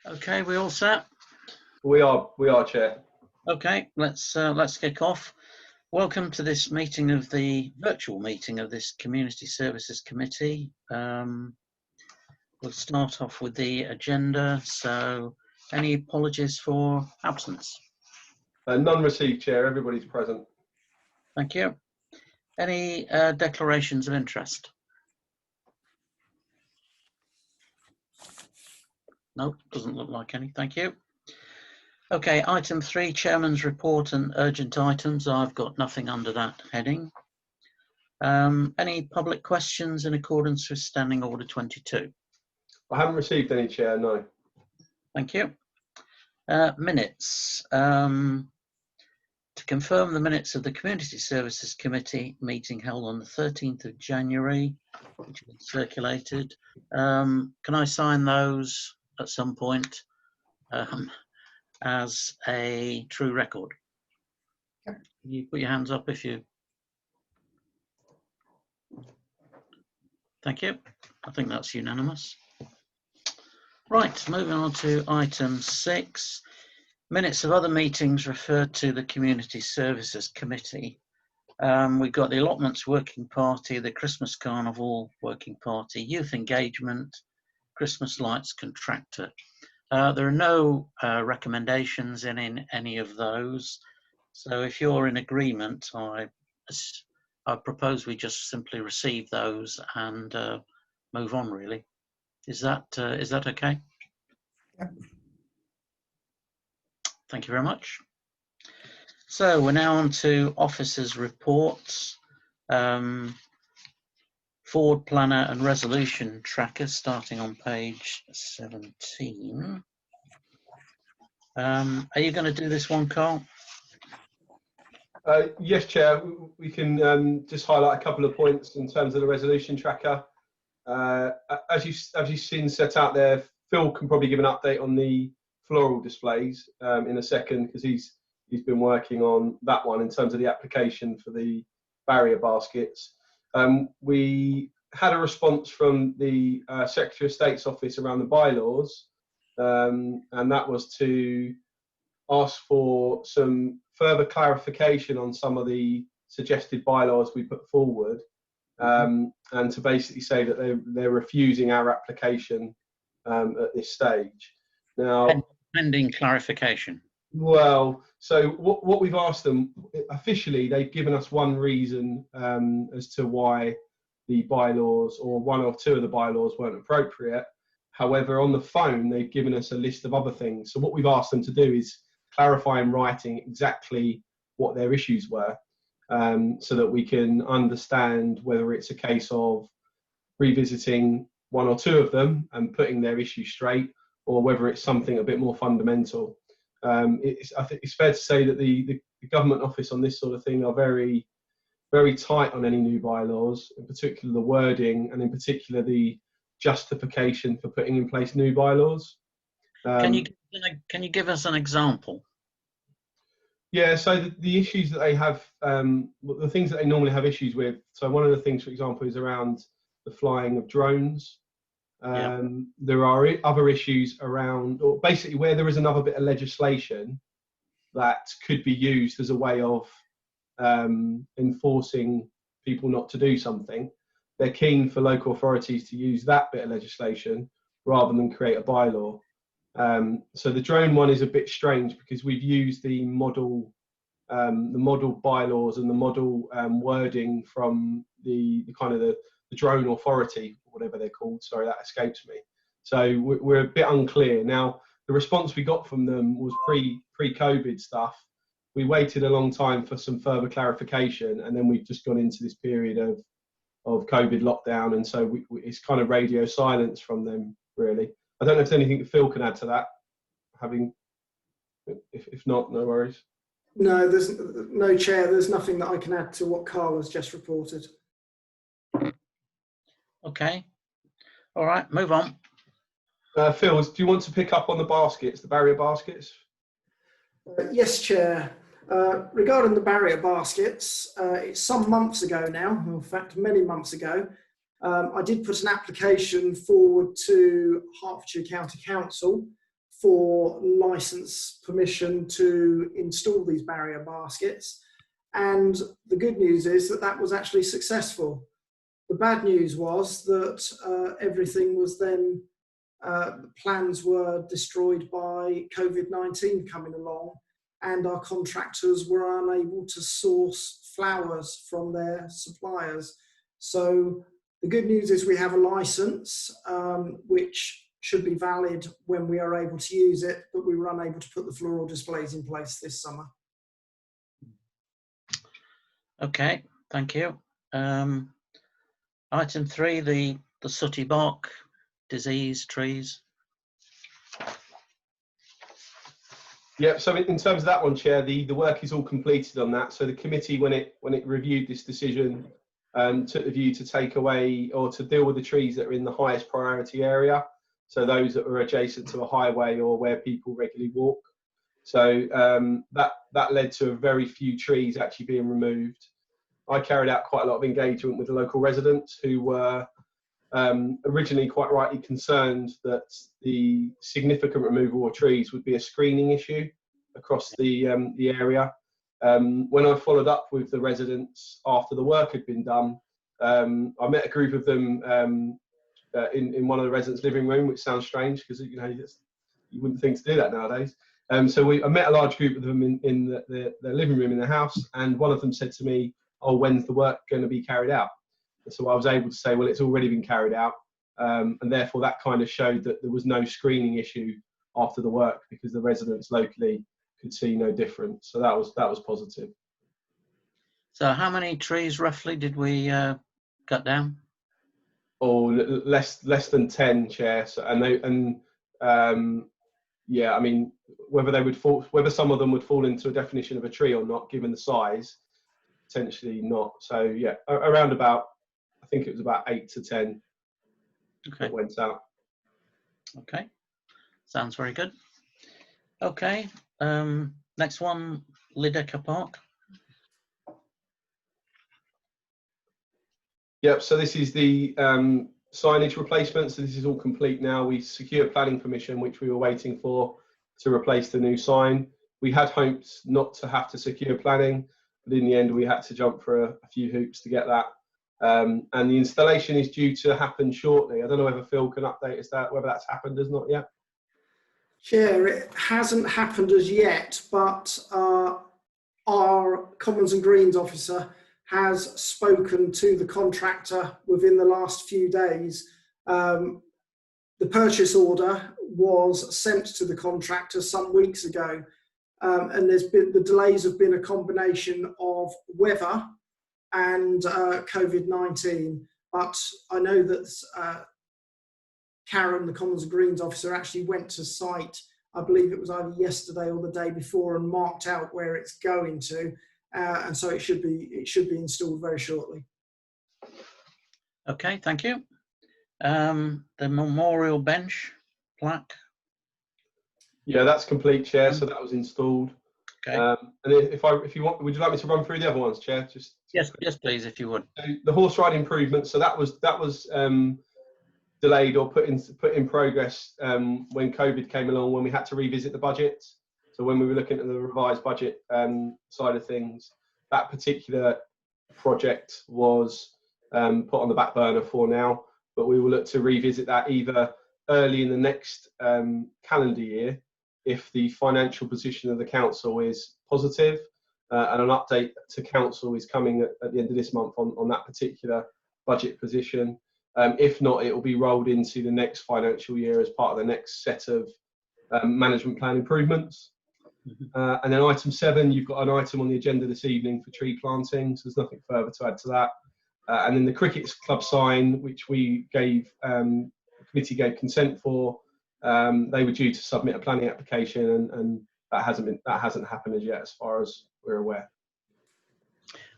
Okay, we all set? We are, Chair. Okay, let's kick off. Welcome to this meeting of the virtual meeting of this Community Services Committee. We'll start off with the agenda. So, any apologies for absence? None received, Chair. Everybody's present. Thank you. Any declarations of interest? No, doesn't look like any. Thank you. Okay, item 3, Chairman's report and urgent items. I've got nothing under that heading. Any public questions in accordance with Standing Order 22? I haven't received any, Chair, no. Thank you. Minutes. To confirm the minutes of the Community Services Committee meeting held on the 13th of January, which have been circulated. Can I sign those at some point as a true record? Can you put your hands up if you... Thank you. I think that's unanimous. Right, moving on to item 6. Minutes of other meetings referred to the Community Services Committee. We've got the Allotments Working Party, the Christmas Carnival Working Party, Youth Engagement, Christmas Lights Contractor. There are no recommendations in any of those. So if you're in agreement, I propose we just simply receive those and move on, really. Is that okay? Yeah. Thank you very much. So we're now on to officers' reports. Forward planner and resolution trackers, starting on page 17. Are you going to do this one, Carl? Yes, Chair. We can just highlight a couple of points in terms of the resolution tracker. As you've seen set out there, Phil can probably give an update on the floral displays in a second, because he's been working on that one in terms of the application for the barrier baskets. We had a response from the Secretary of State's office around the bylaws, and that was to ask for some further clarification on some of the suggested bylaws we put forward, and to basically say that they're refusing our application at this stage. Now, pending clarification. Well, so what we've asked them, officially, they've given us one reason as to why the bylaws, or one or two of the bylaws, weren't appropriate. However, on the phone, they've given us a list of other things. So what we've asked them to do is clarify in writing exactly what their issues were, so that we can understand whether it's a case of revisiting one or two of them and putting their issues straight, or whether it's something a bit more fundamental. I think it's fair to say that the government office on this sort of thing are very, very tight on any new bylaws, in particular the wording, and in particular the justification for putting in place new bylaws. Can you give us an example? Yeah, so the issues that they have, the things that they normally have issues with. So one of the things, for example, is around the flying of drones. There are other issues around, or basically where there is another bit of legislation that could be used as a way of enforcing people not to do something. They're keen for local authorities to use that bit of legislation rather than create a bylaw. So the drone one is a bit strange, because we've used the model bylaws and the model wording from the kind of the drone authority, whatever they're called. Sorry, that escapes me. So we're a bit unclear. Now, the response we got from them was pre-COVID stuff. We waited a long time for some further clarification, and then we've just gone into this period of COVID lockdown, and so it's kind of radio silence from them, really. I don't know if there's anything Phil can add to that. If not, no worries. No, there's no, Chair. There's nothing that I can add to what Carl has just reported. Okay. All right, move on. Phil, do you want to pick up on the baskets, the barrier baskets? Yes, Chair. Regarding the barrier baskets, it's some months ago now, in fact, many months ago, I did put an application forward to Hertfordshire County Council for license permission to install these barrier baskets. And the good news is that that was actually successful. The bad news was that everything was then, plans were destroyed by COVID-19 coming along, and our contractors were unable to source flowers from their suppliers. So the good news is we have a license, which should be valid when we are able to use it, but we were unable to put the floral displays in place this summer. Okay, thank you. Item 3, the sooty bark disease trees. Yeah, so in terms of that one, Chair, the work is all completed on that. So the committee, when it reviewed this decision, took the view to take away or to deal with the trees that are in the highest priority area. So those that are adjacent to a highway or where people regularly walk. So that led to a very few trees actually being removed. I carried out quite a lot of engagement with the local residents who were originally quite rightly concerned that the significant removal of trees would be a screening issue across the area. When I followed up with the residents after the work had been done, I met a group of them in one of the residents' living room, which sounds strange because you wouldn't think to do that nowadays. So I met a large group of them in their living room in their house, and one of them said to me, "Oh, when's the work going to be carried out?" And so I was able to say, well, it's already been carried out, and therefore that kind of showed that there was no screening issue after the work because the residents locally could see no difference. So that was positive. So how many trees roughly did we cut down? Oh, less than 10, Chair. So, yeah, I mean, whether some of them would fall into a definition of a tree or not, given the size, potentially not. So yeah, around about, I think it was about 8 to 10 that went out. Okay, sounds very good. Okay, next one, Lydekker Park. Yep, so this is the signage replacement. So this is all complete now. We secured planning permission, which we were waiting for, to replace the new sign. We had hoped not to have to secure planning, but in the end we had to jump for a few hoops to get that. And the installation is due to happen shortly. I don't know whether Phil can update us whether that's happened as not yet. Chair, it hasn't happened as yet, but our Commons and Greens officer has spoken to the contractor within the last few days. The purchase order was sent to the contractor some weeks ago, and the delays have been a combination of weather and COVID-19. But I know that Karen, the Commons and Greens officer, actually went to site, I believe it was either yesterday or the day before, and marked out where it's going to. And so it should be installed very shortly. Okay, thank you. The memorial bench plaque. Yeah, that's complete, Chair. So that was installed. Okay. And if you want, would you like me to run through the other ones, Chair? Yes, please, if you would. So the horse ride improvements. So that was delayed or put in progress when COVID came along, when we had to revisit the budget. So when we were looking at the revised budget side of things, that particular project was put on the back burner for now, but we will look to revisit that either early in the next calendar year if the financial position of the council is positive, and an update to council is coming at the end of this month on that particular budget position. If not, it will be rolled into the next financial year as part of the next set of management plan improvements. And then item 7, you've got an item on the agenda this evening for tree planting, so there's nothing further to add to that. And then the cricket club sign, which we gave, the committee gave consent for, they were due to submit a planning application, and that hasn't happened as yet, as far as we're aware.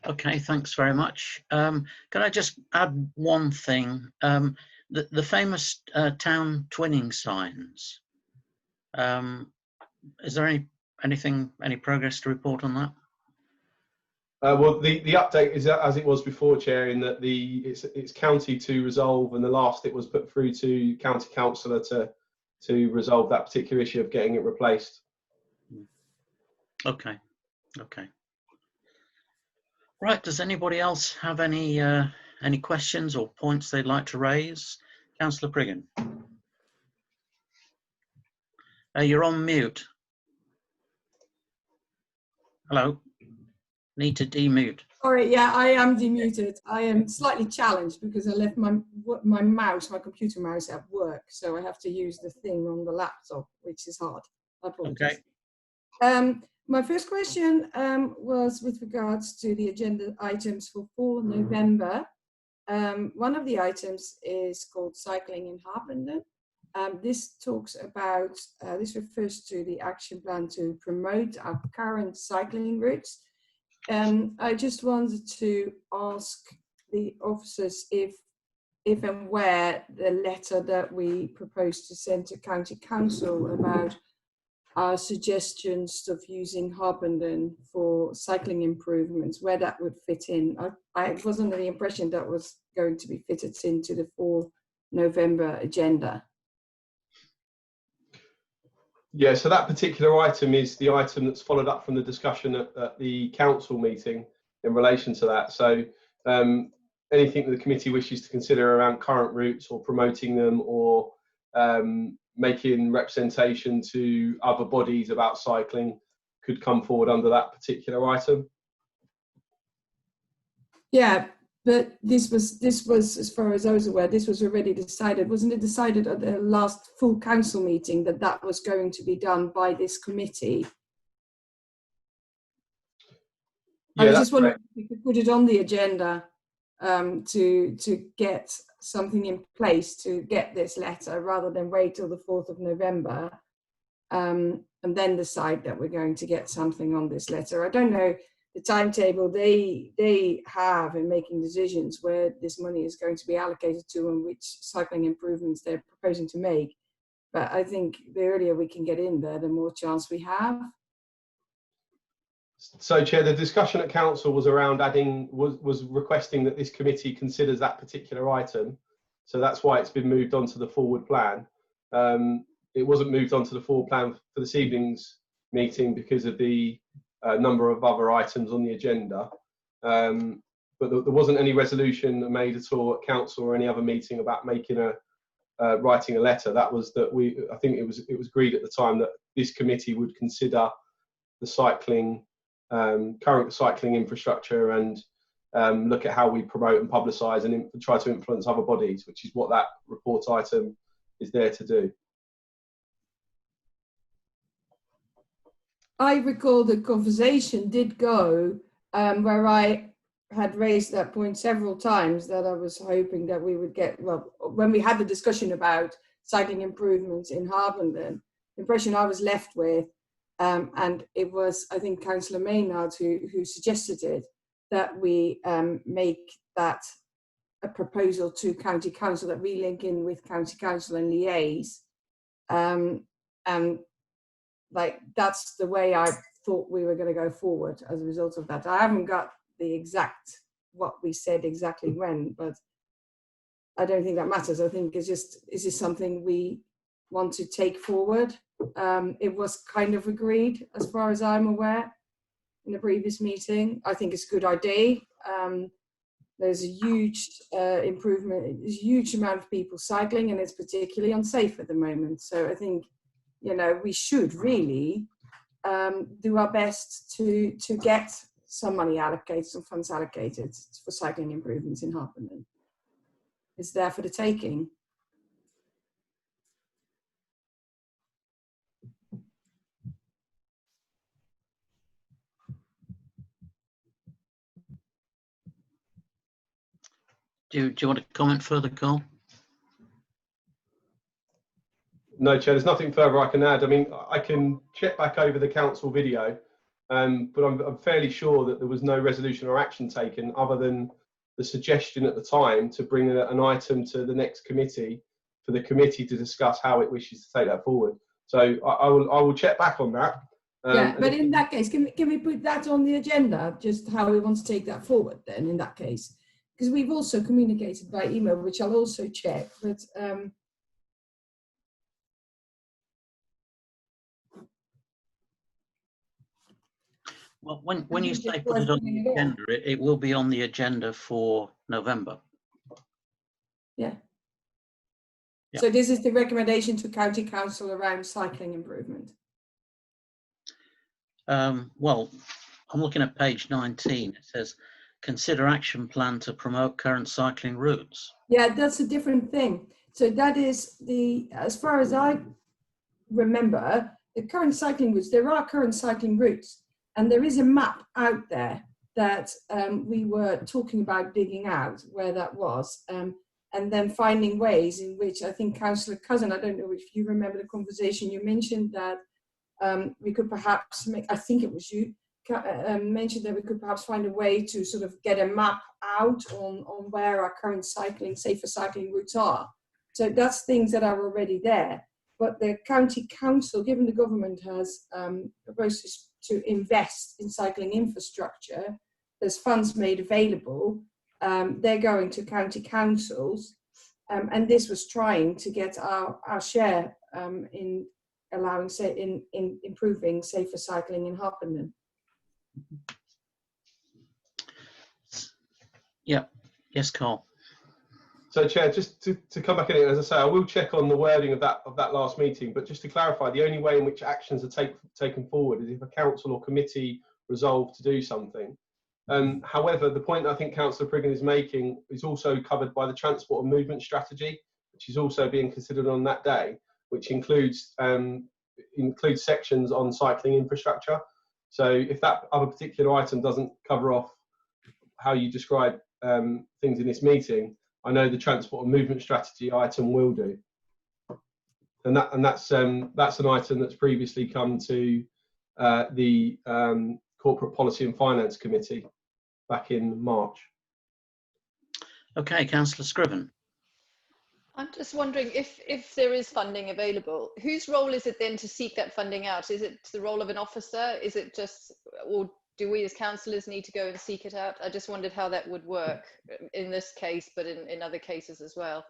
Okay, thanks very much. Can I just add one thing? The famous town twinning signs. Is there any progress to report on that? Well, the update is as it was before, Chair, in that it's county to resolve, and the last it was put through to county councillor to to resolve that particular issue of getting it replaced. Okay. Okay. Right. Does anybody else have any questions or points they'd like to raise? Councillor Priggen. You're on mute. Hello. Need to demute. Sorry, yeah, I am demuted. I am slightly challenged because I left my computer mouse at work, so I have to use the thing on the laptop, which is hard. I apologize. Okay. My first question was with regards to the agenda items for 4 November. One of the items is called Cycling in Harpenden. This talks about, this refers to the action plan to promote our current cycling routes. I just wanted to ask the officers if and where the letter that we propose to send to County Council about our suggestions of using Harpenden for cycling improvements, where that would fit in. I was under the impression that was going to be fitted into the 4 November agenda. Yeah, so that particular item is the item that's followed up from the discussion at the council meeting in relation to that. So anything that the committee wishes to consider around current routes or promoting them, or making representation to other bodies about cycling, could come forward under that particular item. Yeah, but this was, as far as I was aware, this was already decided. Wasn't it decided at the last full council meeting that that was going to be done by this committee? Yeah, I was just wondering if we could put it on the agenda to get something in place to get this letter, rather than wait till the 4th of November and then decide that we're going to get something on this letter. I don't know the timetable they have in making decisions where this money is going to be allocated to and which cycling improvements they're proposing to make. But I think the earlier we can get in there, the more chance we have. So, Chair, the discussion at council was around was requesting that this committee considers that particular item. So that's why it's been moved on to the forward plan. It wasn't moved on to the forward plan for this evening's meeting because of the number of other items on the agenda. But there wasn't any resolution made at all at council or any other meeting about making writing a letter. That was that I think it was agreed at the time that this committee would consider the cycling, current cycling infrastructure, and look at how we promote and publicise and try to influence other bodies, which is what that report item is there to do. I recall the conversation did go where I had raised that point several times, that I was hoping that we would get, well, when we had the discussion about cycling improvements in Harpenden, the impression I was left with, and it was, I think, Councillor Maynard who suggested it, that we make that a proposal to County Council, that we link in with County Council and liaise. And like, that's the way I thought we were going to go forward as a result of that. I haven't got the exact, what we said exactly when, but I don't think that matters. I think it's just, is this something we want to take forward? It was kind of agreed, as far as I'm aware, in the previous meeting. I think it's a good idea. There's a huge improvement, there's a huge amount of people cycling, and it's particularly unsafe at the moment. So I think, you know, we should really do our best to get some money allocated, some funds allocated for cycling improvements in Harpenden. It's there for the taking. Do you want to comment further, Carl? No, Chair, there's nothing further I can add. I mean, I can check back over the council video, but I'm fairly sure that there was no resolution or action taken other than the suggestion at the time to bring an item to the next committee for the committee to discuss how it wishes to take that forward. So I will check back on that. Yeah, but in that case, can we put that on the agenda, just how we want to take that forward then, in that case? Because we've also communicated by email, which I'll also check, but Well, when you Just say put it on bringing the it on. agenda, it will be on the agenda for November. Yeah. Yeah. So this is the recommendation to County Council around cycling improvement. Well, I'm looking at page 19. It says, consider action plan to promote current cycling routes. Yeah, that's a different thing. So that is as far as I remember, the current cycling routes, there are current cycling routes, and there is a map out there that we were talking about digging out where that was, and then finding ways in which I think Councillor Cousin, I don't know if you remember the conversation, you mentioned that we could perhaps make, I think it was you, mentioned that we could perhaps find a way to sort of get a map out on where our current safer cycling routes are. So that's things that are already there. But the county council, given the government has proposed to invest in cycling infrastructure, there's funds made available. They're going to county councils, and this was trying to get our share in allowing, in improving safer cycling in Harpenden. Yeah. Yes, Carl. So, Chair, just to come back in, as I say, I will check on the wording of that last meeting, but just to clarify, the only way in which actions are taken forward is if a council or committee resolve to do something. However, the point I think Councillor Priggen is making is also covered by the transport and movement strategy, which is also being considered on that day, which includes sections on cycling infrastructure. So if that other particular item doesn't cover off how you describe things in this meeting, I know the transport and movement strategy item will do, and that's an item that's previously come to the Corporate Policy and Finance Committee back in March. Okay, Councillor Scriven. I'm just wondering if there is funding available, whose role is it then to seek that funding out? Is it the role of an officer? Is it just, or do we as councillors need to go and seek it out? I just wondered how that would work in this case, but in other cases as well.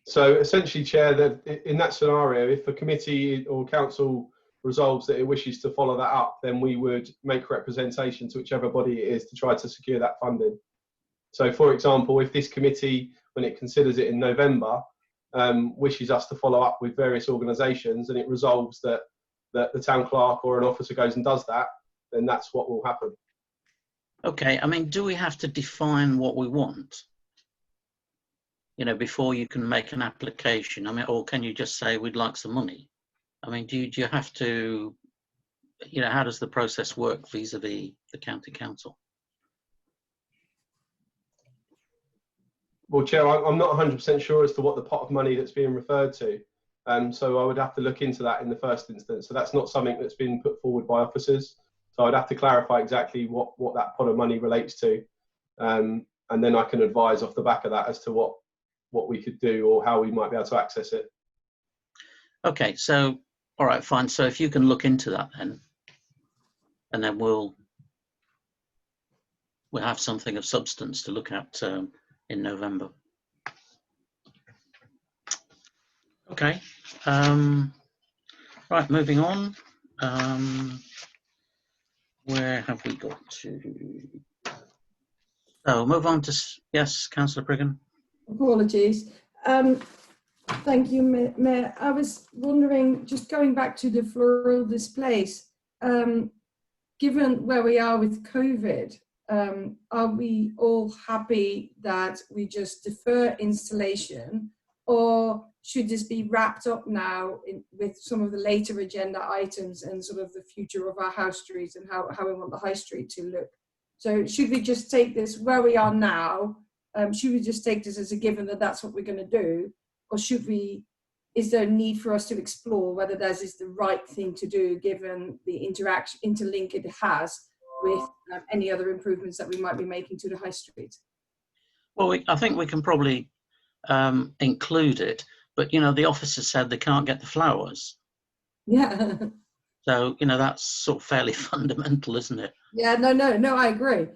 So essentially, Chair, that in that scenario, if a committee or council resolves that it wishes to follow that up, then we would make representation to whichever body it is to try to secure that funding. So, for example, if this committee, when it considers it in November, wishes us to follow up with various organisations, and it resolves that the town clerk or an officer goes and does that, then that's what will happen. Okay, I mean, do we have to define what we want? You know, before you can make an application? I mean, or can you just say we'd like some money? I mean, do you have to, you know, how does the process work vis-a-vis the county council? Well, Chair, I'm not 100% sure as to what the pot of money that's being referred to. So I would have to look into that in the first instance. So that's not something that's been put forward by officers. So I'd have to clarify exactly what that pot of money relates to. And then I can advise off the back of that as to what we could do or how we might be able to access it. Okay, so, all right, fine. So if you can look into that then, and then we'll have something of substance to look at in November. Okay, right, moving on. Where have we got to? So move on to, yes, Councillor Priggen. Apologies. Thank you, Mayor. I was wondering, just going back to the floral displays, given where we are with COVID, are we all happy that we just defer installation, or should this be wrapped up now with some of the later agenda items and sort of the future of our house streets and how we want the high street to look? So should we just take this where we are now? Should we just take this as a given that that's what we're going to do? Or is there a need for us to explore whether this is the right thing to do given the interlink it has with any other improvements that we might be making to the high street? Well, I think we can probably include it, but, you know, the officer said they can't get the flowers. Yeah. So, you know, that's sort of fairly fundamental, isn't it? Yeah, no, I agree.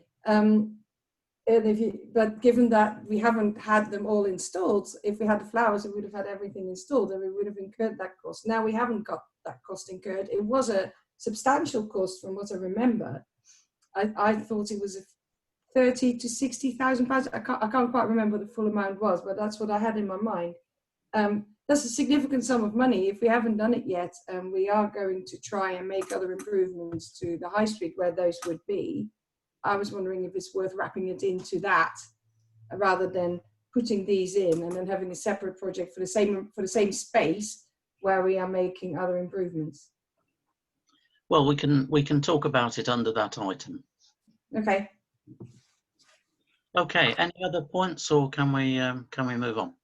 But given that we haven't had them all installed, if we had the flowers, we would have had everything installed and we would have incurred that cost. Now we haven't got that cost incurred. It was a substantial cost from what I remember. I thought it was 30 to 60,000 pounds. I can't quite remember what the full amount was, but that's what I had in my mind. That's a significant sum of money. If we haven't done it yet, we are going to try and make other improvements to the high street where those would be. I was wondering if it's worth wrapping it into that rather than putting these in and then having a separate project for the same space where we are making other improvements. Well, we can talk about it under that item. Okay. Okay. Any other points, or can we move on?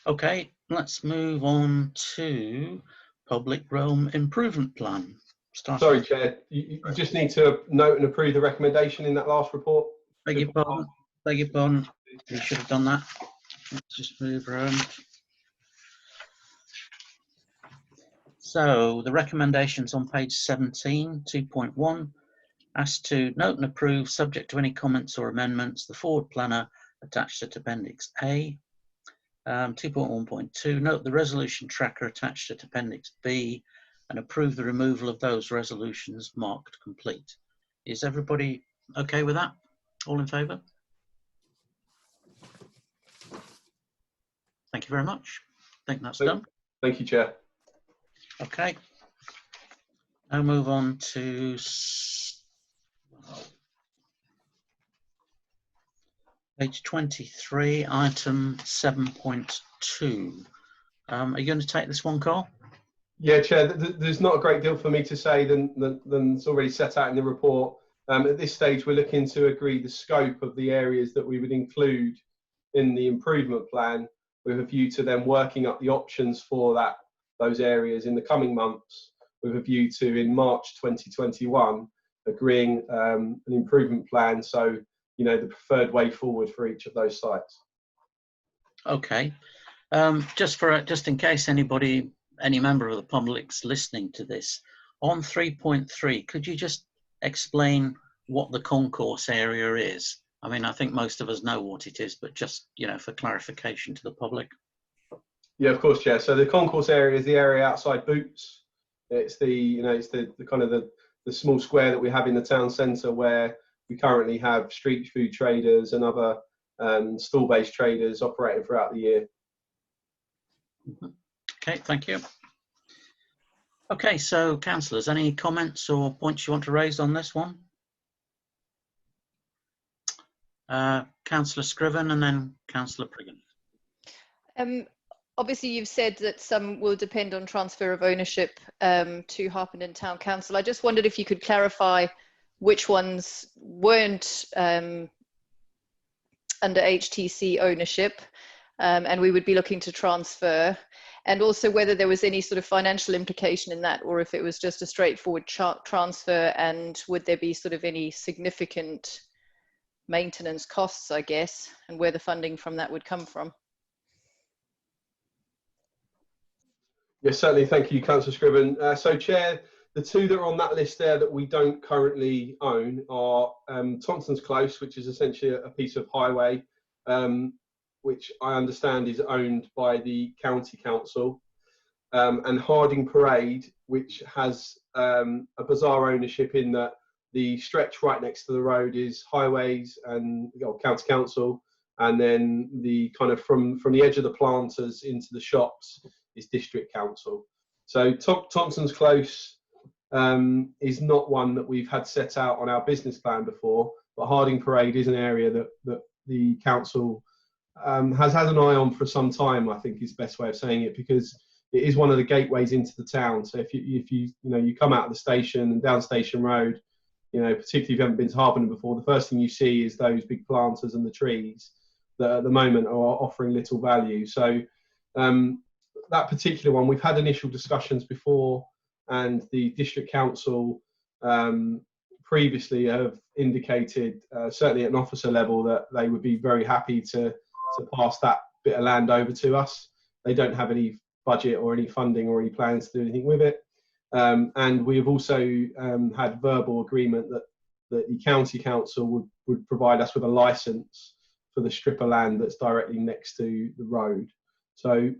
Okay. Let's move on to Public Realm Improvement Plan. Sorry, Chair. You just need to note and approve the recommendation in that last report. Beg your pardon. Beg your pardon. You should have done that. Let's just move around. So the recommendations on page 17, 2.1, asked to note and approve, subject to any comments or amendments, the forward planner attached at Appendix A. 2.1.2, note the resolution tracker attached at Appendix B and approve the removal of those resolutions marked complete. Is everybody okay with that? All in favour? Thank you very much. I think that's done. Thank you, Chair. Okay. Now move on to page 23, item 7.2. Are you going to take this one, Carl? Yeah, Chair, there's not a great deal for me to say than's already set out in the report. At this stage, we're looking to agree the scope of the areas that we would include in the improvement plan with a view to then working up the options for those areas in the coming months with a view to, in March 2021, agreeing an improvement plan. So, the preferred way forward for each of those sites. Okay. Just in case any member of the public's listening to this, on 3.3, could you just explain what the concourse area is? I mean, I think most of us know what it is, but just, for clarification to the public. Yeah, of course, Chair. So the concourse area is the area outside Boots. It's the kind of the small square that we have in the town centre where we currently have street food traders and other stall-based traders operating throughout the year. Okay, thank you. Okay, so councillors, any comments or points you want to raise on this one? Councillor Scriven and then Councillor Priggen. Obviously, you've said that some will depend on transfer of ownership to Harpenden Town Council. I just wondered if you could clarify which ones weren't under HTC ownership and we would be looking to transfer, and also whether there was any sort of financial implication in that, or if it was just a straightforward transfer, and would there be sort of any significant maintenance costs, I guess, and where the funding from that would come from. Yes, certainly. Thank you, Councillor Scriven. So, Chair, the two that are on that list there that we don't currently own are Thompson's Close, which is essentially a piece of highway, which I understand is owned by the county council, and Harding Parade, which has a bizarre ownership in that the stretch right next to the road is highways and county council, and then the kind of from the edge of the planters into the shops is district council. So Thompson's Close is not one that we've had set out on our business plan before, but Harding Parade is an area that the council has had an eye on for some time, I think is the best way of saying it, because it is one of the gateways into the town. So if you come out of the station and down Station Road, particularly if you haven't been to Harpenden before, the first thing you see is those big planters and the trees that at the moment are offering little value. So that particular one, we've had initial discussions before, and the district council previously have indicated, certainly at an officer level, that they would be very happy to pass that bit of land over to us. They don't have any budget or any funding or any plans to do anything with it. And we have also had verbal agreement that the county council would provide us with a licence for the strip of land that's directly next to the road. So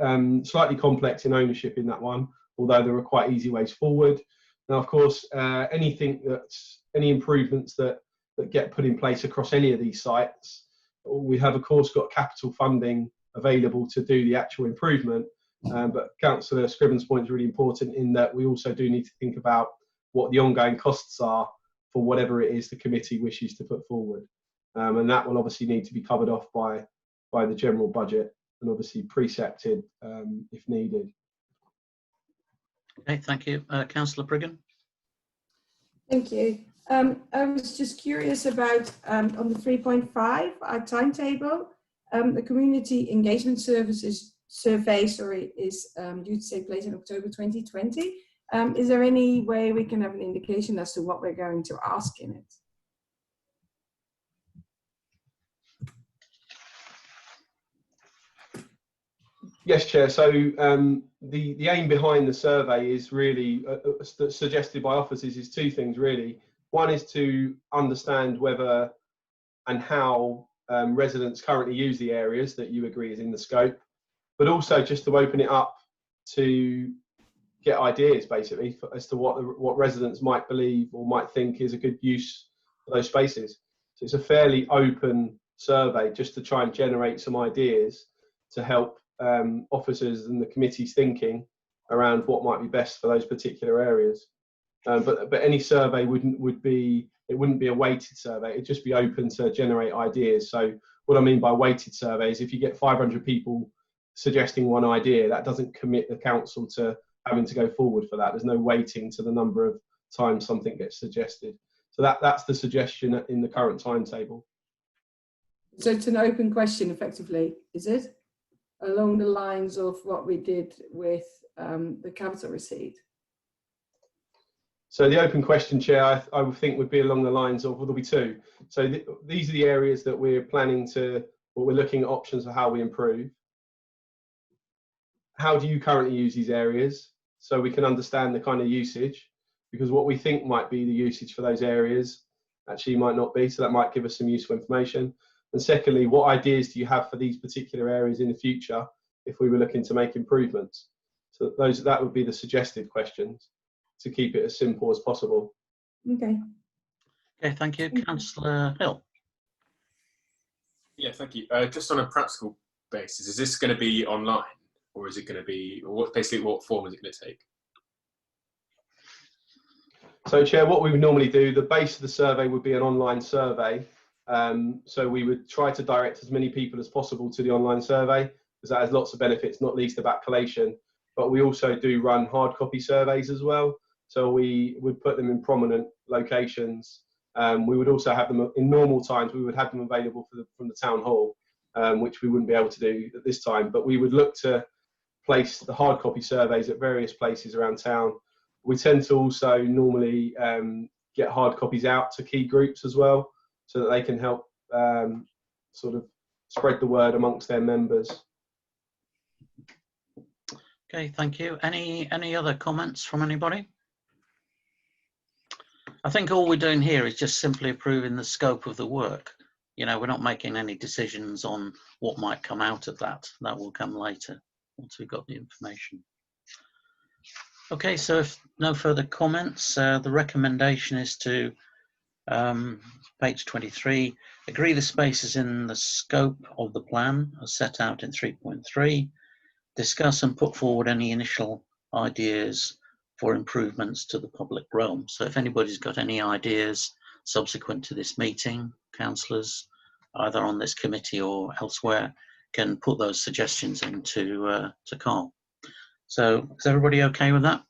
slightly complex in ownership in that one, although there are quite easy ways forward. Now, of course, any improvements that get put in place across any of these sites, we have, of course, got capital funding available to do the actual improvement. But Councillor Scriven's point is really important in that we also do need to think about what the ongoing costs are for whatever it is the committee wishes to put forward. And that will obviously need to be covered off by the general budget and obviously precepted if needed. Okay, thank you. Councillor Priggen? Thank you. I was just curious about on the 3.5, our timetable, the community engagement services survey, is due to take place in October 2020. Is there any way we can have an indication as to what we're going to ask in it? Yes, Chair. So the aim behind the survey is really suggested by officers is two things really. One is to understand whether and how residents currently use the areas that you agree is in the scope, but also just to open it up to get ideas basically as to what residents might believe or might think is a good use for those spaces. So it's a fairly open survey just to try and generate some ideas to help officers and the committee's thinking around what might be best for those particular areas. But any survey wouldn't be a weighted survey. It'd just be open to generate ideas. So what I mean by weighted surveys, if you get 500 people suggesting one idea, that doesn't commit the council to having to go forward for that. There's no weighting to the number of times something gets suggested. So that's the suggestion in the current timetable. So it's an open question, effectively, is it? Along the lines of what we did with the capital receipt. So the open question, Chair, I would think would be along the lines of, well, there'll be two. So these are the areas that we're planning to, or we're looking at options for how we improve. How do you currently use these areas? So we can understand the kind of usage, because what we think might be the usage for those areas actually might not be. So that might give us some useful information. And secondly, what ideas do you have for these particular areas in the future if we were looking to make improvements? So that would be the suggested questions to keep it as simple as possible. Okay. Okay, thank you. Councillor Hill? Yeah, thank you. Just on a practical basis, is this going to be online, or is it going to be, basically what form is it going to take? So, Chair, what we would normally do, the base of the survey would be an online survey. So we would try to direct as many people as possible to the online survey, because that has lots of benefits, not least about collation. But we also do run hard copy surveys as well. So we would put them in prominent locations. We would also have them in normal times. We would have them available from the town hall, which we wouldn't be able to do at this time. But we would look to place the hard copy surveys at various places around town. We tend to also normally get hard copies out to key groups as well, so that they can help sort of spread the word amongst their members. Okay, thank you. Any other comments from anybody? I think all we're doing here is just simply approving the scope of the work. You know, we're not making any decisions on what might come out of that. That will come later once we've got the information. Okay, so if no further comments, the recommendation is to page 23, agree the spaces in the scope of the plan as set out in 3.3, discuss and put forward any initial ideas for improvements to the public realm. So if anybody's got any ideas subsequent to this meeting, councillors, either on this committee or elsewhere, can put those suggestions into to Carl. So is everybody okay with that?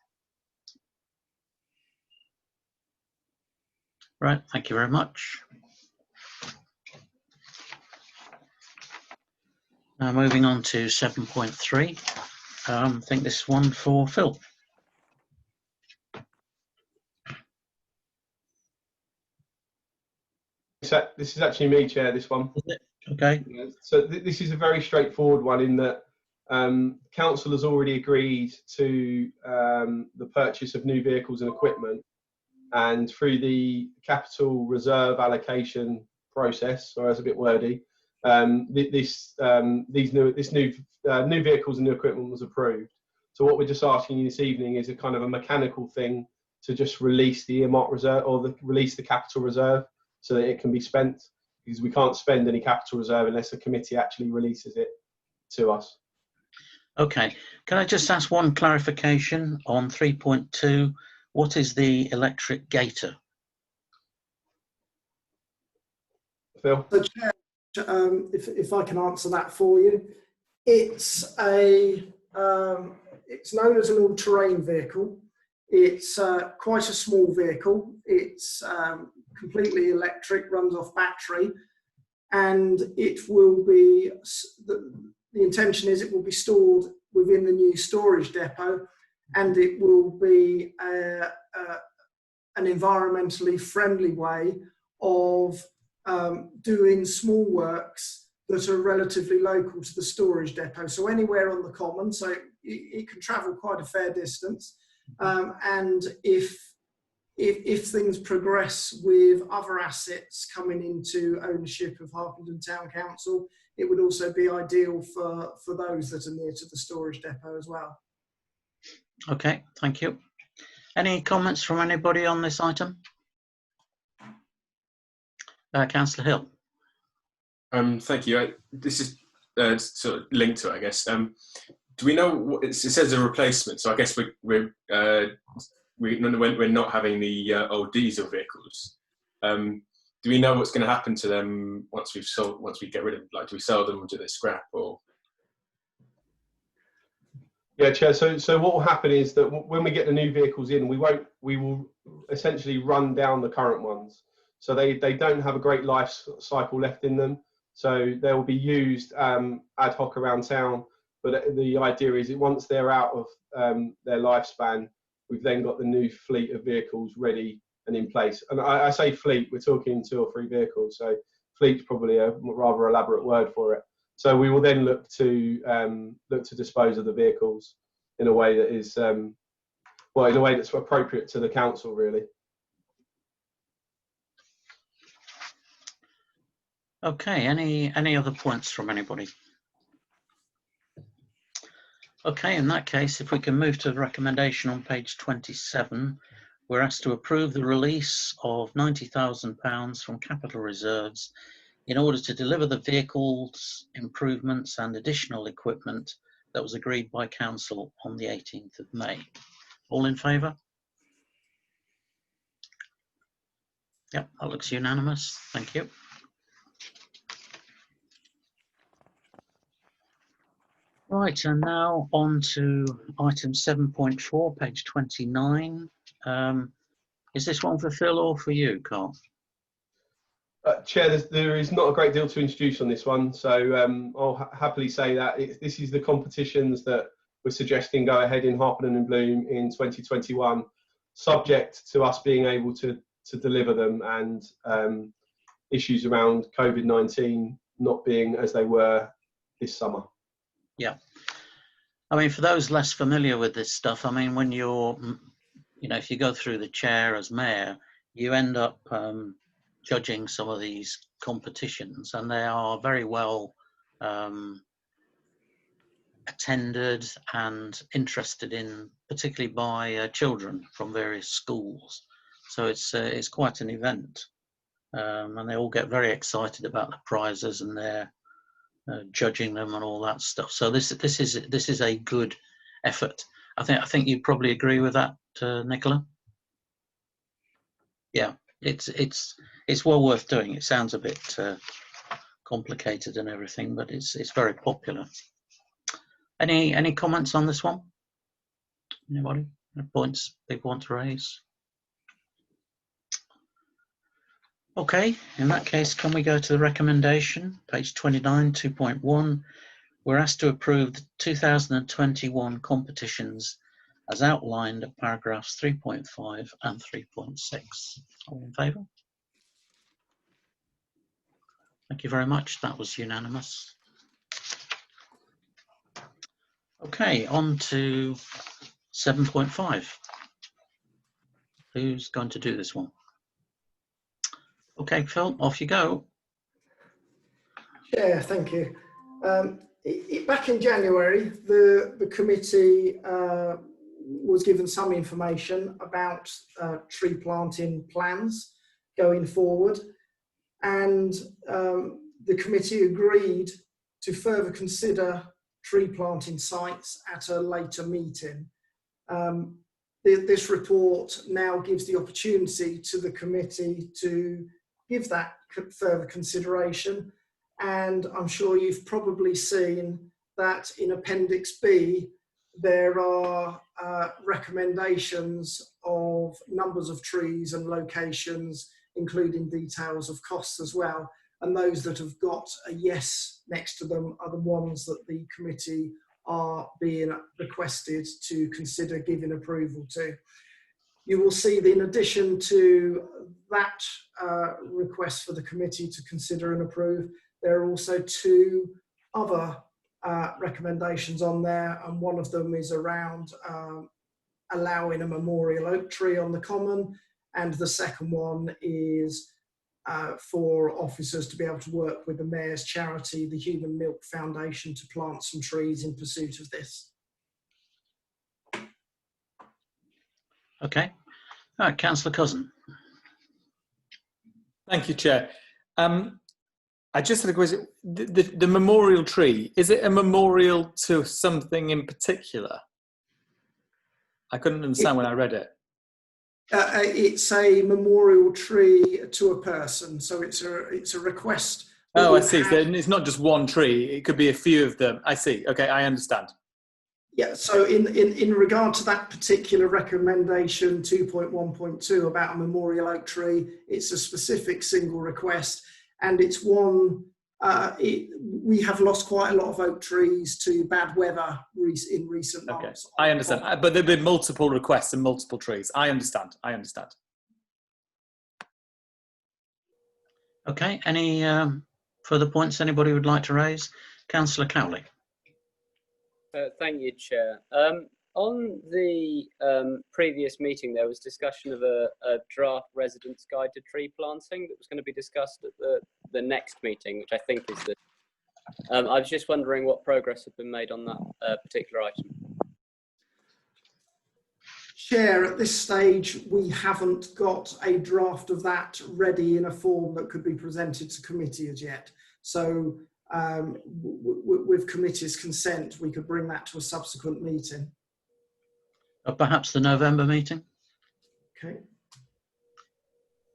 Right, thank you very much. Now moving on to 7.3. I think this one for Phil. This is actually me, Chair, this one. Okay. So this is a very straightforward one in that council has already agreed to the purchase of new vehicles and equipment, and through the capital reserve allocation process, or as a bit wordy, this new vehicles and new equipment was approved. So what we're just asking you this evening is a kind of a mechanical thing to just release the earmark reserve, or release the capital reserve, so that it can be spent, because we can't spend any capital reserve unless the committee actually releases it to us. Okay, can I just ask one clarification on 3.2? What is the electric gator? Phil? So, Chair, if I can answer that for you, it's known as an all-terrain vehicle. It's quite a small vehicle. It's completely electric, runs off battery, and it will be, the intention is it will be stored within the new storage depot, and it will be an environmentally friendly way of doing small works that are relatively local to the storage depot. So anywhere on the common, so it can travel quite a fair distance. And if things progress with other assets coming into ownership of Harpenden Town Council, it would also be ideal for those that are near to the storage depot as well. Okay, thank you. Any comments from anybody on this item? Councillor Hill. Thank you. This is sort of linked to it, I guess. Do we know what it says? A replacement. So I guess we're not having the old diesel vehicles. Do we know what's going to happen to them once we get rid of them? Like, do we sell them, or do they scrap, or? Yeah, Chair. So what will happen is that when we get the new vehicles in, we will essentially run down the current ones. So they don't have a great life cycle left in them. So they will be used ad hoc around town. But the idea is that once they're out of their lifespan, we've then got the new fleet of vehicles ready and in place. And I say fleet, we're talking 2 or 3 vehicles. So fleet's probably a rather elaborate word for it. So we will then look to dispose of the vehicles in a way that is, in a way that's appropriate to the council, really. Okay, any other points from anybody? Okay, in that case, if we can move to the recommendation on page 27, we're asked to approve the release of £90,000 from capital reserves in order to deliver the vehicles, improvements and additional equipment that was agreed by council on the 18th of May. All in favour? Yep, that looks unanimous. Thank you. Right, and now on to item 7.4, page 29. Is this one for Phil or for you, Carl? Chair, there is not a great deal to introduce on this one, so I'll happily say that this is the competitions that we're suggesting go ahead in Harpenden and Bloom in 2021, subject to us being able to deliver them, and issues around COVID-19 not being as they were this summer. Yeah. I mean, for those less familiar with this stuff, I mean, when you're, if you go through the chair as mayor, you end up judging some of these competitions, and they are very well attended and interested in, particularly by children from various schools. So it's quite an event, and they all get very excited about the prizes and their judging them and all that stuff. So this is a good effort. I think you probably agree with that, Nicola. Yeah, it's well worth doing. It sounds a bit complicated and everything, but it's very popular. Any comments on this one? Anybody? Any points people want to raise? Okay, in that case, can we go to the recommendation, page 29, 2.1. We're asked to approve the 2021 competitions as outlined at paragraphs 3.5 and 3.6. All in favour? Thank you very much. That was unanimous. Okay, on to 7.5. Who's going to do this one? Okay, Phil, off you go. Chair, thank you. Back in January, the committee was given some information about tree planting plans going forward, and the committee agreed to further consider tree planting sites at a later meeting. This report now gives the opportunity to the committee to give that further consideration, and I'm sure you've probably seen that in Appendix B there are recommendations of numbers of trees and locations, including details of costs as well, and those that have got a yes next to them are the ones that the committee are being requested to consider giving approval to. You will see that in addition to that request for the committee to consider and approve, there are also two other recommendations on there, and one of them is around allowing a memorial oak tree on the common, and the second one is for officers to be able to work with the Mayor's charity, the Human Milk Foundation, to plant some trees in pursuit of this. Okay. All right, Councillor Cousin. Thank you, Chair. I just had a question. The memorial tree, is it a memorial to something in particular? I couldn't understand when I read it. It's a memorial tree to a person, so it's a request. Oh, I see. So it's not just one tree; it could be a few of them. I see. Okay, I understand. Yeah. So in regard to that particular recommendation, 2.1.2 about a memorial oak tree, it's a specific single request, and it's one. We have lost quite a lot of oak trees to bad weather in recent months. Okay, I understand. But there have been multiple requests and multiple trees. I understand. I understand. Okay, any further points anybody would like to raise? Councillor Cowley. Thank you, Chair. On the previous meeting, there was discussion of a draft residents' guide to tree planting that was going to be discussed at the next meeting, which I think is this. I was just wondering what progress had been made on that particular item. Chair, at this stage, we haven't got a draft of that ready in a form that could be presented to committee as yet. So with committee's consent, we could bring that to a subsequent meeting. Or perhaps the November meeting? Okay.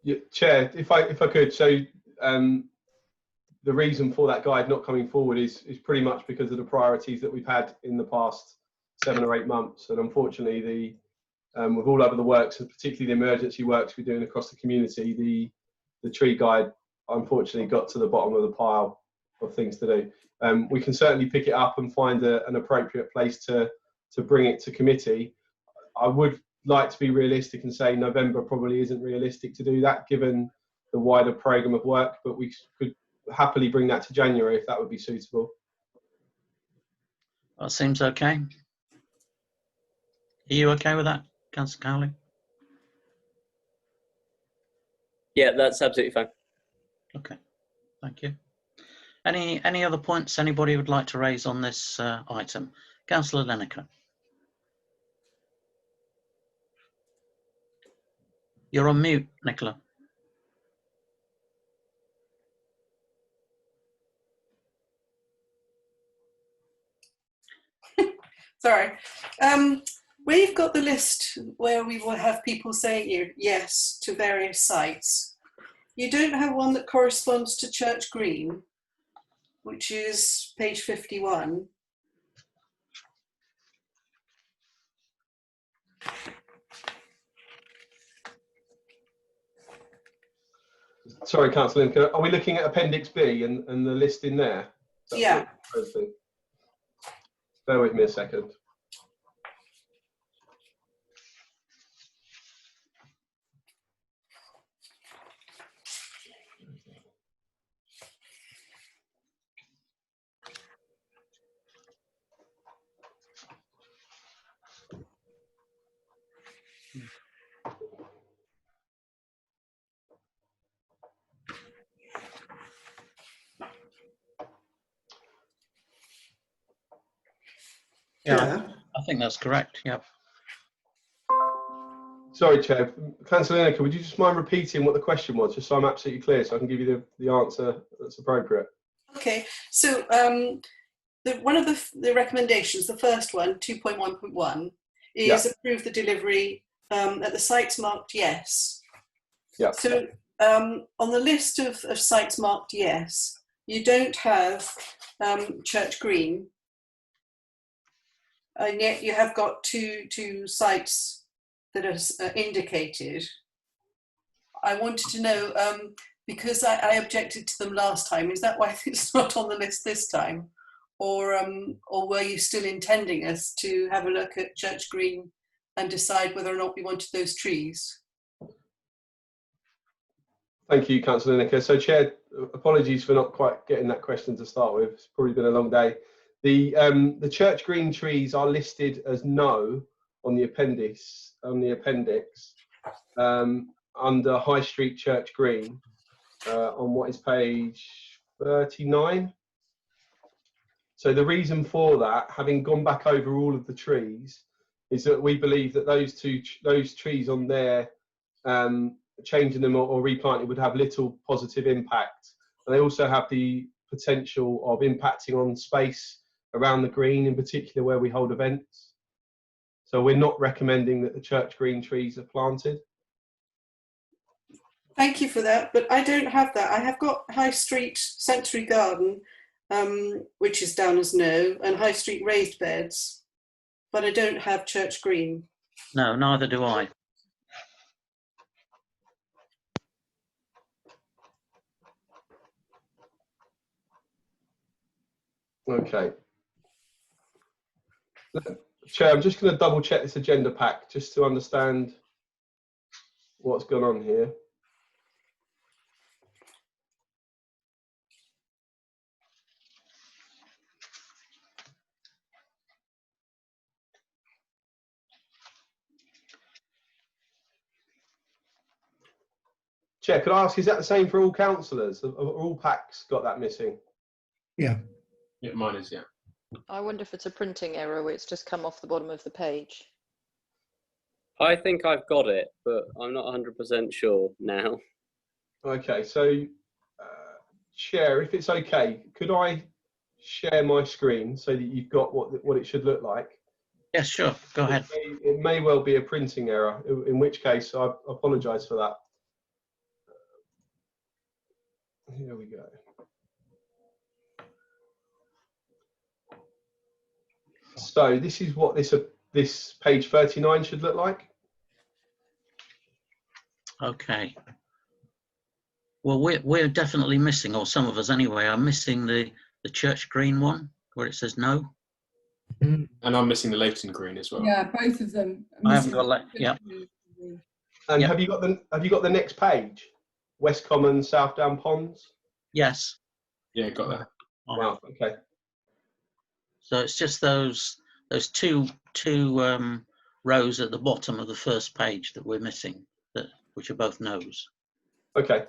Yeah, Chair, if I could, so the reason for that guide not coming forward is pretty much because of the priorities that we've had in the past 7 or 8 months, and unfortunately with all over the works, and particularly the emergency works we're doing across the community, the tree guide unfortunately got to the bottom of the pile of things to do. We can certainly pick it up and find an appropriate place to bring it to committee. I would like to be realistic and say November probably isn't realistic to do that given the wider programme of work, but we could happily bring that to January if that would be suitable. That seems okay. Are you okay with that, Councillor Cowley? Yeah, that's absolutely fine. Okay, thank you. Any other points anybody would like to raise on this item? Councillor Lineker. You're on mute, Nicola. Sorry. We've got the list where we will have people saying yes to various sites. You don't have one that corresponds to Church Green, which is page 51. Sorry, Councillor Lineker, are we looking at Appendix B and the list in there? Yeah. Bear with me a second. Yeah, Chair. I think that's correct. Yep. Sorry, Chair. Councillor Lineker, would you just mind repeating what the question was, just so I'm absolutely clear, so I can give you the answer that's appropriate? Okay, so one of the recommendations, the first one, 2.1.1, is approve the delivery at the sites marked yes. Yeah. So on the list of sites marked yes, you don't have Church Green, and yet you have got two sites that are indicated. I wanted to know, because I objected to them last time, is that why it's not on the list this time? Or were you still intending us to have a look at Church Green and decide whether or not we wanted those trees? Thank you, Councillor Lineker. So, Chair, apologies for not quite getting that question to start with. It's probably been a long day. The Church Green trees are listed as no on the appendix, under High Street Church Green, on what is page 39. So the reason for that, having gone back over all of the trees, is that we believe that those trees on there, changing them or replanting would have little positive impact. And they also have the potential of impacting on space around the green, in particular where we hold events. So we're not recommending that the Church Green trees are planted. Thank you for that, but I don't have that. I have got High Street Sensory Garden, which is down as no, and High Street Raised Beds, but I don't have Church Green. No, neither do I. Okay. Chair, I'm just going to double check this agenda pack just to understand what's going on here. Chair, could I ask, is that the same for all councillors? Have all packs got that missing? Yeah. Yeah, mine is, yeah. I wonder if it's a printing error where it's just come off the bottom of the page. I think I've got it, but I'm not 100% sure now. Okay, so Chair, if it's okay, could I share my screen so that you've got what it should look like? Yes, sure. Go ahead. It may well be a printing error, in which case I apologise for that. Here we go. So this is what this page 39 should look like. Okay. Well, we're definitely missing, or some of us anyway, are missing the Church Green one where it says no. And I'm missing the Leighton Green as well. Yeah, both of them. I haven't got yeah. And Yep. have you got the next page? West Common, Southdown Ponds. Yes. Yeah, got that. Wow. Okay. So it's just those two rows at the bottom of the first page that we're missing, which are both no's. Okay.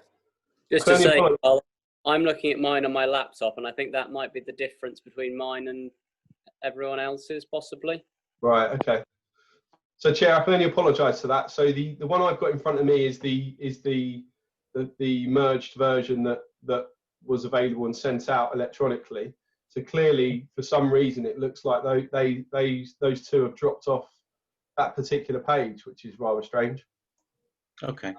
Just to say, well, I'm looking at mine on my laptop, and I think that might be the difference between mine and everyone else's, possibly. Right. Okay. So, Chair, I can only apologise for that. So the one I've got in front of me is the merged version that was available and sent out electronically. So clearly, for some reason, it looks like those two have dropped off that particular page, which is rather strange. Okay.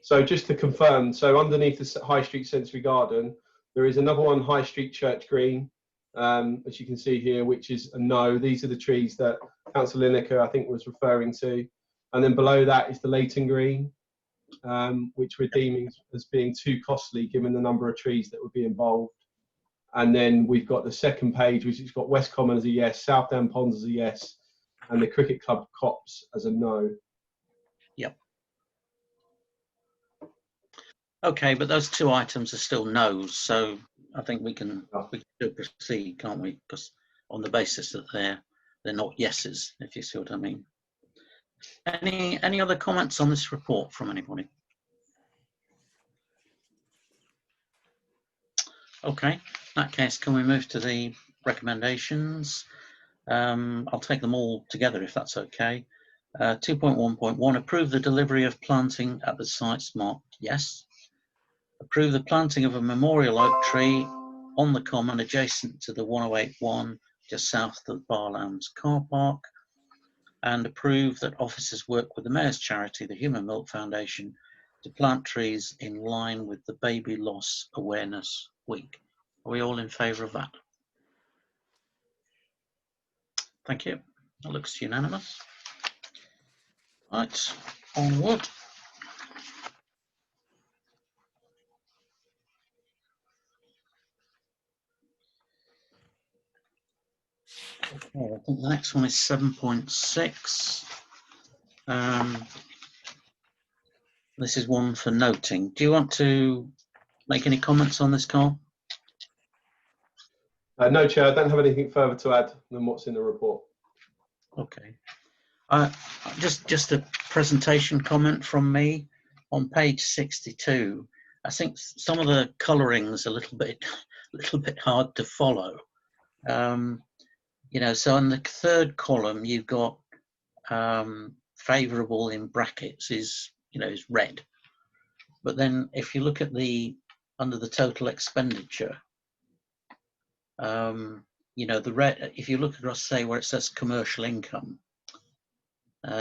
So just to confirm, so underneath the High Street Sensory Garden, there is another one, High Street Church Green, as you can see here, which is a no. These are the trees that Councillor Lineker, I think, was referring to. And then below that is the Leighton Green, which we're deeming as being too costly given the number of trees that would be involved. And then we've got the second page, which has got West Common as a yes, Southdown Ponds as a yes, and the Cricket Club Copse as a no. Yep. Okay, but those two items are still no's, so I think we can still proceed, can't we? Because on the basis that they're not yeses, if you see what I mean. Any other comments on this report from anybody? Okay, in that case, can we move to the recommendations? I'll take them all together if that's okay. 2.1.1, approve the delivery of planting at the sites marked yes. Approve the planting of a memorial oak tree on the common adjacent to the 1081 just south of the Barlands car park. And approve that officers work with the Mayor's charity, the Human Milk Foundation, to plant trees in line with the Baby Loss Awareness Week. Are we all in favour of that? Thank you. That looks unanimous. Right, onward. Okay, I think the next one is 7.6. This is one for noting. Do you want to make any comments on this, Carl? No, Chair, I don't have anything further to add than what's in the report. Okay. Just a presentation comment from me on page 62. I think some of the coloring's a little bit hard to follow. You know, so in the third column, you've got favourable in brackets is red. But then if you look at under the total expenditure, the red, if you look across, say, where it says commercial income,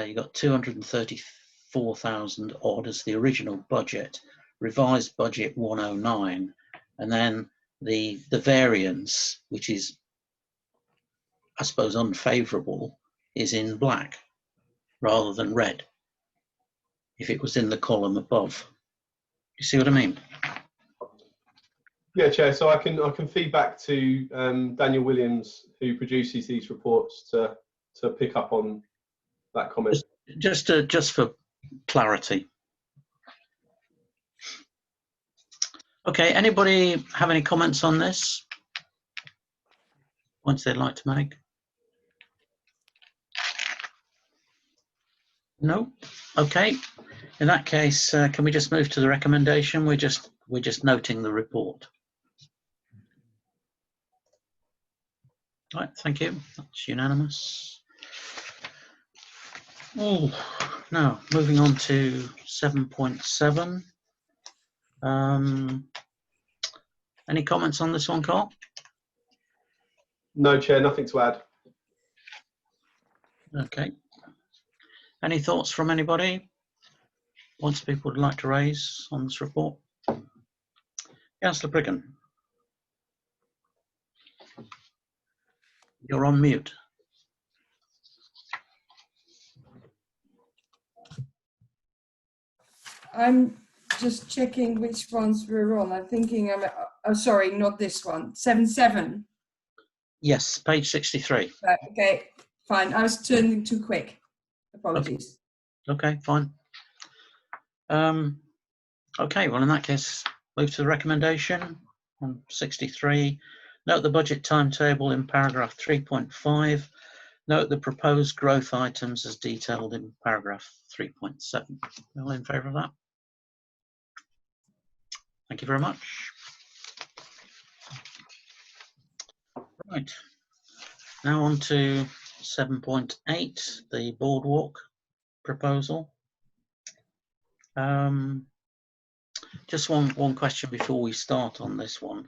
you've got 234,000 odd as the original budget, revised budget 109, and then the variance, which is, I suppose, unfavourable, is in black rather than red if it was in the column above. You see what I mean? Yeah, Chair. So I can feed back to Daniel Williams, who produces these reports, to pick up on that comment. Just for clarity. Okay. Anybody have any comments on this? Points they'd like to make? No. Okay. In that case, can we just move to the recommendation? We're just noting the report. Right, thank you. That's unanimous. Oh, now moving on to 7.7. Any comments on this one, Carl? No, Chair, nothing to add. Okay. Any thoughts from anybody? Points people would like to raise on this report? Councillor Priggen. You're on mute. I'm just checking which ones we're on. I'm thinking, oh, sorry, not this one. 7.7. Yes, page 63. Okay, fine. I was turning too quick. Apologies. Okay, fine. Okay, well, in that case, move to the recommendation on 63. Note the budget timetable in paragraph 3.5. Note the proposed growth items as detailed in paragraph 3.7. All in favour of that? Thank you very much. Right, now on to 7.8, the boardwalk proposal. Just one question before we start on this one.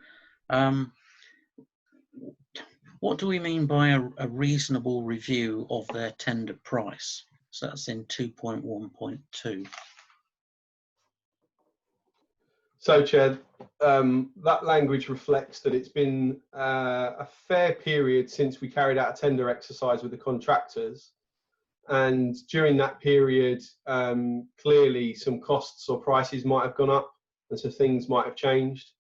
What do we mean by a reasonable review of their tender price? So that's in 2.1.2. So, Chair, that language reflects that it's been a fair period since we carried out a tender exercise with the contractors. And during that period, clearly some costs or prices might have gone up, and so things might have changed.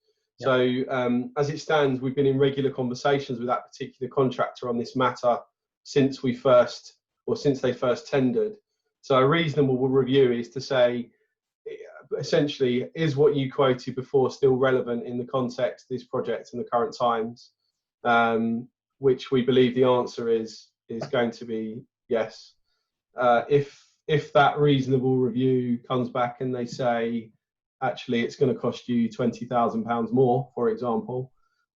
Yep. So as it stands, we've been in regular conversations with that particular contractor on this matter since they first tendered. So a reasonable review is to say, essentially, is what you quoted before still relevant in the context of this project and the current times? Which we believe the answer is going to be yes. If that reasonable review comes back and they say, actually, it's going to cost you £20,000 more, for example,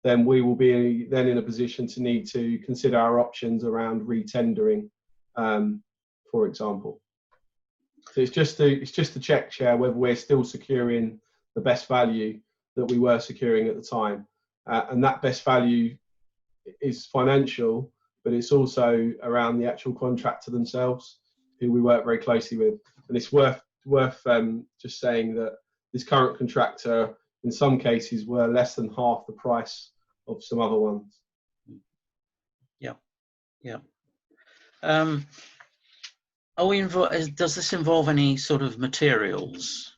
then we will be then in a position to need to consider our options around retendering, for example. So it's just to check, Chair, whether we're still securing the best value that we were securing at the time, and that best value is financial, but it's also around the actual contractor themselves, who we work very closely with. And it's worth just saying that this current contractor, in some cases, were less than half the price of some other ones. Yeah. Does this involve any sort of materials,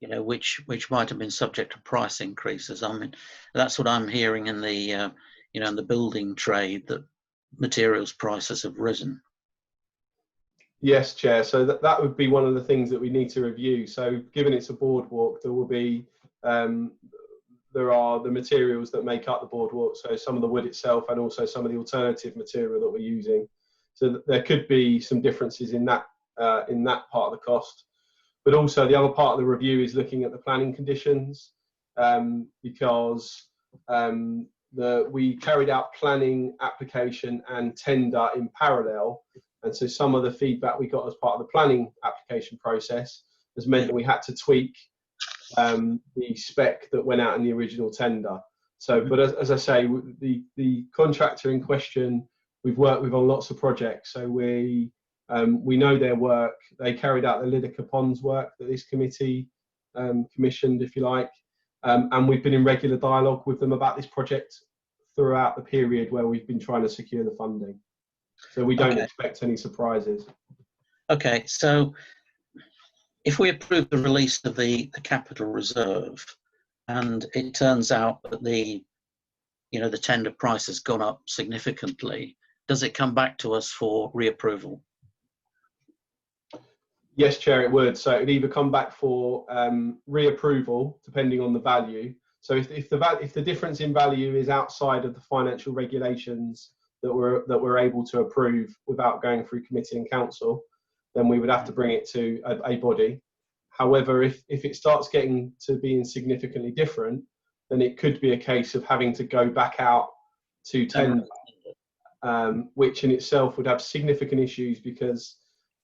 which might have been subject to price increases? I mean, that's what I'm hearing in the in the building trade, that materials prices have risen. Yes, Chair. So that would be one of the things that we need to review. So given it's a boardwalk, there will be there are the materials that make up the boardwalk, so some of the wood itself and also some of the alternative material that we're using. So there could be some differences in that part of the cost. But also the other part of the review is looking at the planning conditions, because we carried out planning application and tender in parallel. And so some of the feedback we got as part of the planning application process has meant that we had to tweak the spec that went out in the original tender. So, but as I say, the contractor in question, we've worked with on lots of projects. So we know their work. They carried out the Lydekker Ponds work that this committee commissioned, if you like. And we've been in regular dialogue with them about this project throughout the period where we've been trying to secure the funding. So we don't expect any surprises. Okay, so if we approve the release of the capital reserve, and it turns out that the tender price has gone up significantly, does it come back to us for reapproval? Yes, Chair, it would. So it'd either come back for reapproval, depending on the value. So if the difference in value is outside of the financial regulations that we're able to approve without going through committee and council, then we would have to bring it to a body. However, if it starts getting to being significantly different, then it could be a case of having to go back out to tender, which in itself would have significant issues, because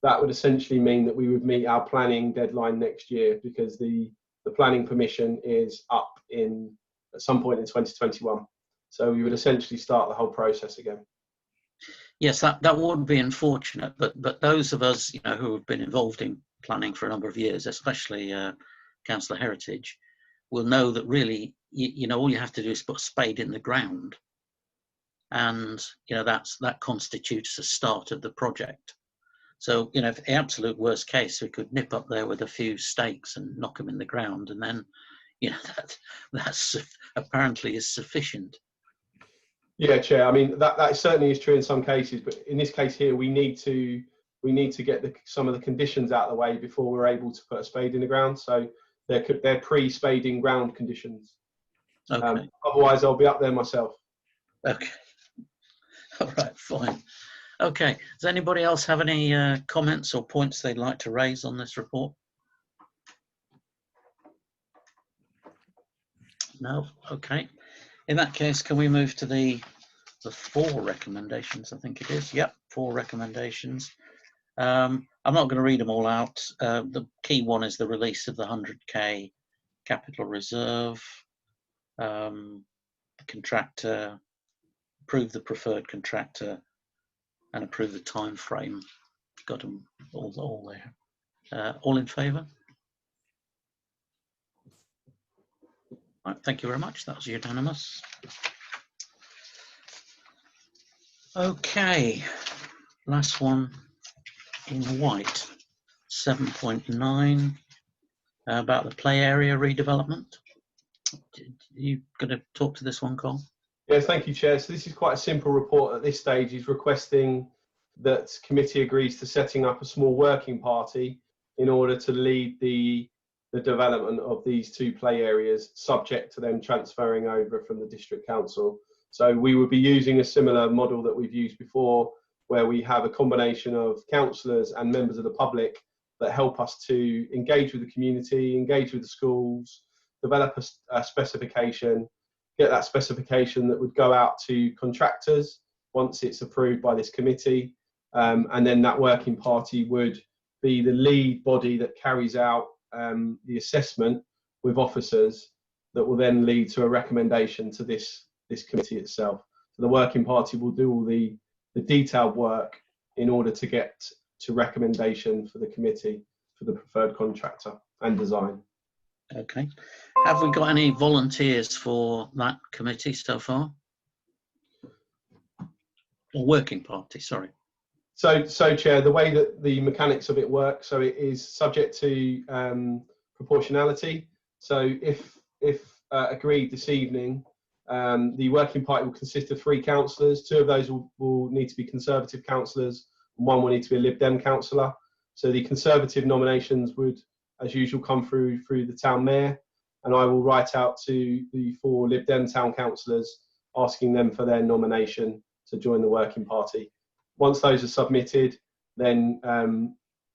that would essentially mean that we would meet our planning deadline next year, because the planning permission is up at some point in 2021. So we would essentially start the whole process again. Yes, that would be unfortunate, but those of us who have been involved in planning for a number of years, especially Councillor Heritage, will know that really all you have to do is put a spade in the ground, and that constitutes the start of the project. So if the absolute worst case, we could nip up there with a few stakes and knock them in the ground, and then that's apparently is sufficient. Yeah, Chair. I mean, that certainly is true in some cases, but in this case here, we need to get some of the conditions out of the way before we're able to put a spade in the ground. So they're pre-spading ground conditions. Okay. Otherwise, I'll be up there myself. Okay. All right. Fine. Okay. Does anybody else have any comments or points they'd like to raise on this report? No. Okay. In that case, can we move to the 4 recommendations? I think it is. Yep, 4 recommendations. I'm not going to read them all out. The key one is the release of the 100k capital reserve. The contractor, approve the preferred contractor, and approve the time frame. Got them all there. All in favour? Right, thank you very much. That was unanimous. Okay, last one in white, 7.9, about the play area redevelopment. You going to talk to this one, Cole? Yes, thank you, Chair. So this is quite a simple report at this stage. He's requesting that committee agrees to setting up a small working party in order to lead the development of these 2 play areas, subject to them transferring over from the district council. So we would be using a similar model that we've used before, where we have a combination of councillors and members of the public that help us to engage with the community, engage with the schools, develop a specification, get that specification that would go out to contractors once it's approved by this committee. And then that working party would be the lead body that carries out the assessment with officers that will then lead to a recommendation to this committee itself. So the working party will do all the detailed work in order to get to recommendation for the committee for the preferred contractor and design. Okay. Have we got any volunteers for that committee so far? Or working party, sorry. So Chair, the way that the mechanics of it work, so it is subject to proportionality. So if agreed this evening, the working party will consist of 3 councillors. 2 of those will need to be Conservative councillors, and 1 will need to be a Lib Dem councillor. So the Conservative nominations would, as usual, come through the town mayor, and I will write out to the 4 Lib Dem town councillors asking them for their nomination to join the working party. Once those are submitted, then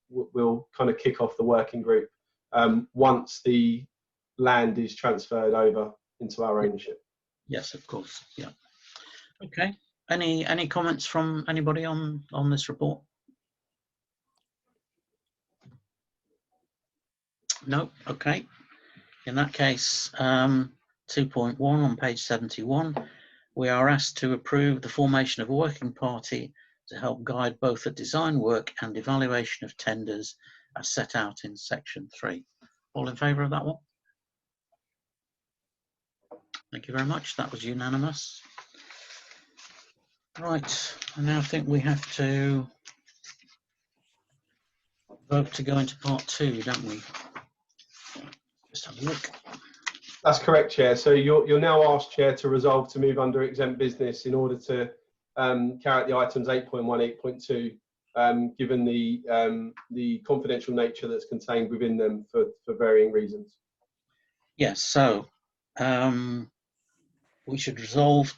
we'll kind of kick off the working group once the land is transferred over into our ownership. Yes, of course. Yeah. Okay. Any comments from anybody on this report? No. Okay. In that case, 2.1 on page 71, we are asked to approve the formation of a working party to help guide both the design work and evaluation of tenders as set out in section 3. All in favour of that one? Thank you very much. That was unanimous. Right, I now think we have to vote to go into part 2, don't we? Just have a look. That's correct, Chair. So you're now asked, Chair, to resolve to move under exempt business in order to carry out the items 8.1, 8.2, given the confidential nature that's contained within them for varying reasons. Yes, so we should resolve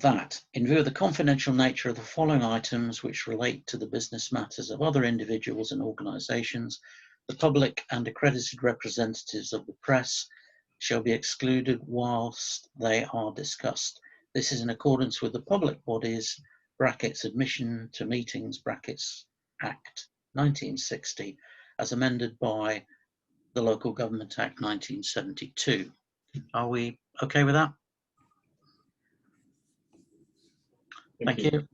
that in view of the confidential nature of the following items which relate to the business matters of other individuals and organisations. The public and accredited representatives of the press shall be excluded whilst they are discussed. This is in accordance with the Public Bodies (Admission to Meetings) Act 1960 as amended by the Local Government Act 1972. Are we okay with that? Thank you.